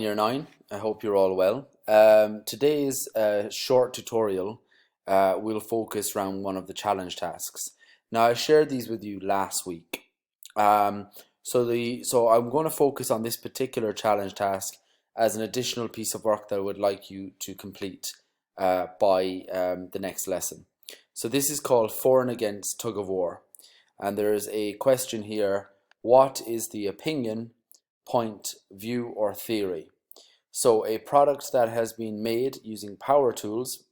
Year 9. I hope you're all well. Today's short tutorial will focus around one of the challenge tasks. Now, I shared these with you last week. So I'm going to focus on this particular challenge task as an additional piece of work that I would like you to complete by the next lesson. So this is called For and Against Tug of War. And there is a question here: what is the opinion, point, view, or theory? So a product that has been made using power tools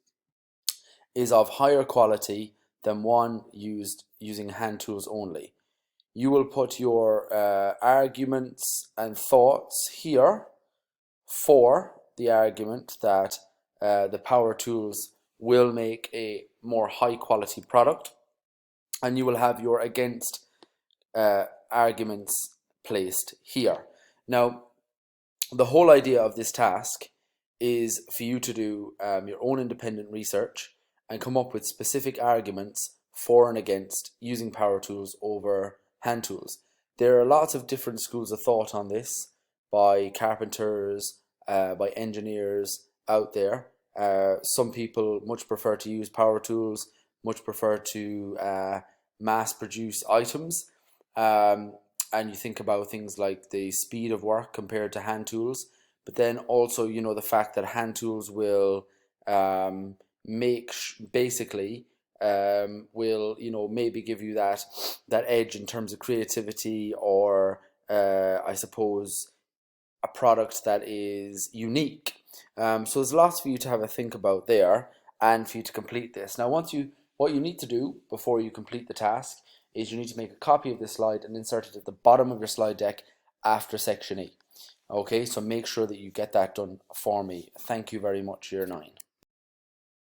is of higher quality than one used using hand tools only. You will put your arguments and thoughts here for the argument that the power tools will make a more high quality product, and you will have your against arguments placed here. Now, the whole idea of this task is for you to do your own independent research and come up with specific arguments for and against using power tools over hand tools. There are lots of different schools of thought on this by carpenters, by engineers out there. Some people much prefer to use power tools, much prefer to mass produce items. And you think about things like the speed of work compared to hand tools, but then also, you know, the fact that hand tools will will, you know, maybe give you that edge in terms of creativity, or I suppose a product that is unique. So there's lots for you to have a think about there and for you to complete this. Now, what you need to do before you complete the task is you need to make a copy of this slide and insert it at the bottom of your slide deck after section E. Okay, so make sure that you get that done for me. Thank you very much, Year 9.